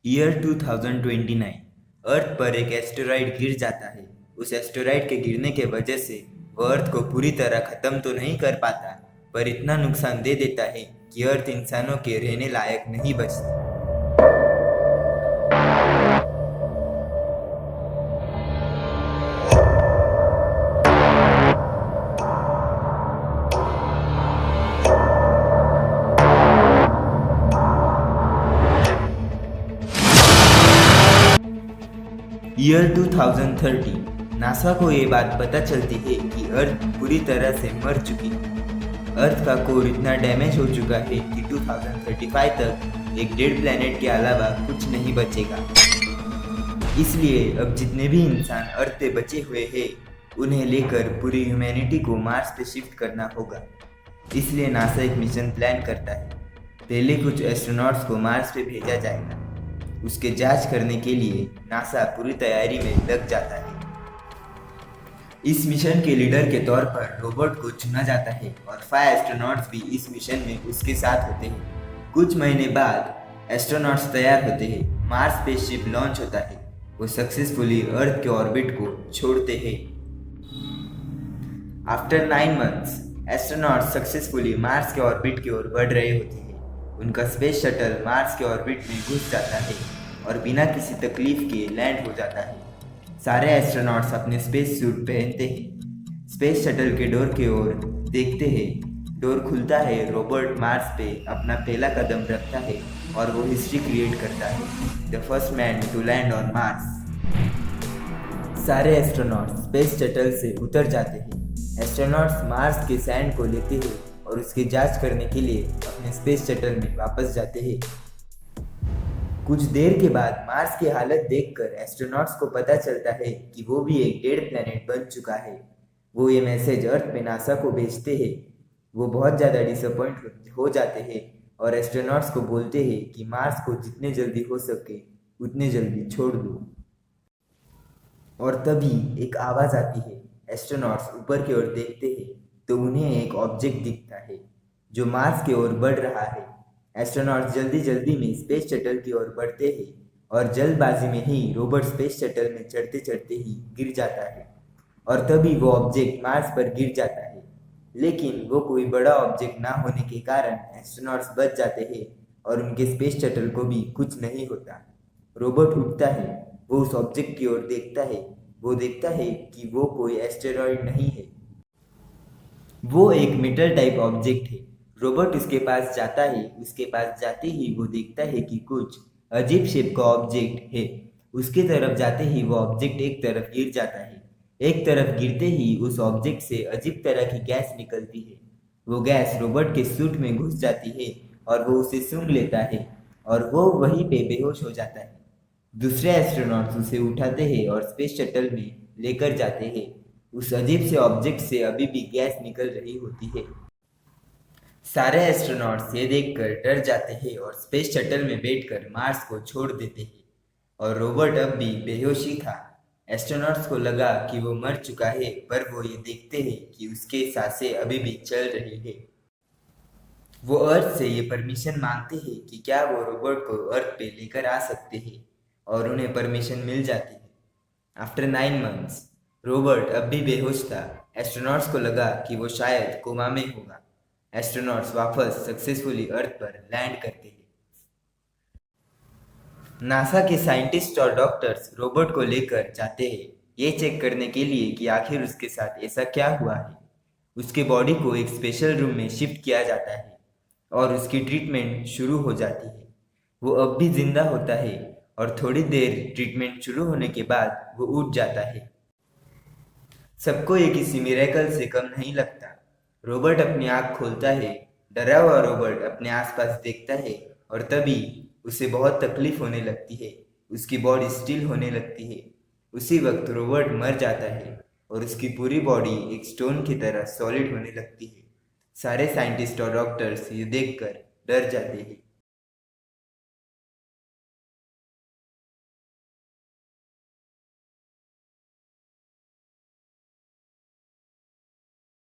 Year 2029 अर्थ पर एक asteroid गिर जाता है। उस एस्टेरॉइड के गिरने के वजह से वह अर्थ को पूरी तरह खत्म तो नहीं कर पाता, पर इतना नुकसान दे देता है कि अर्थ इंसानों के रहने लायक नहीं बचती। ईयर 2030 नासा को ये बात पता चलती है कि अर्थ पूरी तरह से मर चुकी है। अर्थ का कोर इतना डैमेज हो चुका है कि 2035 तक एक डेड प्लेनेट के अलावा कुछ नहीं बचेगा। इसलिए अब जितने भी इंसान अर्थ पे बचे हुए हैं उन्हें लेकर पूरी ह्यूमैनिटी को मार्स पे शिफ्ट करना होगा। इसलिए नासा एक मिशन प्लान करता है। पहले कुछ एस्ट्रोनॉट्स को मार्स पे भेजा जाएगा। उसके जांच करने के लिए नासा पूरी तैयारी में लग जाता है। इस मिशन के लीडर के तौर पर रोबोट को चुना जाता है और 5 एस्ट्रोनॉट्स भी इस मिशन में उसके साथ होते हैं। कुछ महीने बाद एस्ट्रोनॉट्स तैयार होते हैं। मार्स स्पेसशिप लॉन्च होता है। वो सक्सेसफुली अर्थ के ऑर्बिट को छोड़ते हैं। After 9 months astronauts successfully Mars के ऑर्बिट की ओर बढ़ रहे होते हैं। उनका स्पेस शटल मार्स के ऑर्बिट में घुस जाता है और बिना किसी तकलीफ के लैंड हो जाता है। सारे एस्ट्रोनॉट्स अपने स्पेस सूट पहनते हैं। स्पेस शटल के डोर की ओर देखते हैं। डोर खुलता है। रोबोट मार्स पे अपना पहला कदम रखता है और वो हिस्ट्री क्रिएट करता है, the first man to land on Mars. सारे एस्ट्रोनॉट्स स्पेस शटल से उतर जाते हैं। एस्ट्रोनॉट्स मार्स के सैंड को लेते हैं और उसकी जांच करने के लिए अपने स्पेस शटल में वापस जाते हैं। कुछ देर के बाद मार्स की हालत देखकर एस्ट्रोनॉट्स को पता चलता है कि वो भी एक डेड प्लेनेट बन चुका है। वो ये मैसेज अर्थ पे नासा को भेजते हैं। वो बहुत ज़्यादा डिसअपॉइंट हो जाते हैं और एस्ट्रोनॉट्स को बोलते हैं कि मार्स को जितने जल्दी हो सके उतने जल्दी छोड़ दो। और तभी एक आवाज़ आती है। एस्ट्रोनॉट्स ऊपर की ओर देखते हैं तो उन्हें एक ऑब्जेक्ट दिखता है जो मार्स की ओर बढ़ रहा है। एस्ट्रोनॉट्स जल्दी जल्दी में स्पेस शटल की ओर बढ़ते हैं और जल्दबाजी में ही रोबोट स्पेस शटल में चढ़ते चढ़ते ही गिर जाता है और तभी वो ऑब्जेक्ट मार्स पर गिर जाता है। लेकिन वो कोई बड़ा ऑब्जेक्ट ना होने के कारण एस्ट्रोनॉट्स बच जाते हैं और उनके स्पेस शटल को भी कुछ नहीं होता। रोबोट उठता है। वो उस ऑब्जेक्ट की ओर देखता है। वो देखता है कि वो कोई एस्टेरॉइड नहीं है, वो एक मेटल टाइप ऑब्जेक्ट है। रोबोट उसके पास जाता है। उसके पास जाते ही वो देखता है कि कुछ अजीब शेप का ऑब्जेक्ट है। उसकी तरफ जाते ही वो ऑब्जेक्ट एक तरफ गिर जाता है। एक तरफ गिरते ही उस ऑब्जेक्ट से अजीब तरह की गैस निकलती है। वो गैस रोबोट के सूट में घुस जाती है और वो उसे सूंघ लेता है और वो वहीं पे बेहोश हो जाता है। दूसरे एस्ट्रोनॉट्स उसे उठाते हैं और स्पेस शटल में लेकर जाते हैं। उस अजीब से ऑब्जेक्ट से अभी भी गैस निकल रही होती है। सारे एस्ट्रोनॉट्स ये देखकर डर जाते हैं और स्पेस शटल में बैठकर मार्स को छोड़ देते हैं और रोबोट अब भी बेहोशी था। एस्ट्रोनॉट्स को लगा कि वो मर चुका है, पर वो ये देखते हैं कि उसके सांसें अभी भी चल रही है। वो अर्थ से ये परमिशन मांगते हैं कि क्या वो रोबोट को अर्थ पे लेकर आ सकते हैं और उन्हें परमिशन मिल जाती है। आफ्टर 9 मंथ्स रोबोट अब भी बेहोश था। एस्ट्रोनॉट्स को लगा कि वो शायद कोमा में होगा। एस्ट्रोनॉट्स वापस सक्सेसफुली अर्थ पर लैंड करते हैं। नासा के साइंटिस्ट और डॉक्टर्स रोबोट को लेकर जाते हैं ये चेक करने के लिए कि आखिर उसके साथ ऐसा क्या हुआ है। उसके बॉडी को एक स्पेशल रूम में शिफ्ट किया जाता है और उसकी ट्रीटमेंट शुरू हो जाती है। वो अब भी जिंदा होता है और थोड़ी देर ट्रीटमेंट शुरू होने के बाद वो उठ जाता है। सबको ये किसी मिरेकल से कम नहीं लगता। रोबोट अपनी आँख खोलता है। डरा हुआ रोबोट अपने आसपास देखता है और तभी उसे बहुत तकलीफ होने लगती है। उसकी बॉडी स्टिल होने लगती है। उसी वक्त रोबोट मर जाता है और उसकी पूरी बॉडी एक स्टोन की तरह सॉलिड होने लगती है। सारे साइंटिस्ट और डॉक्टर्स ये देखकर डर जाते हैं।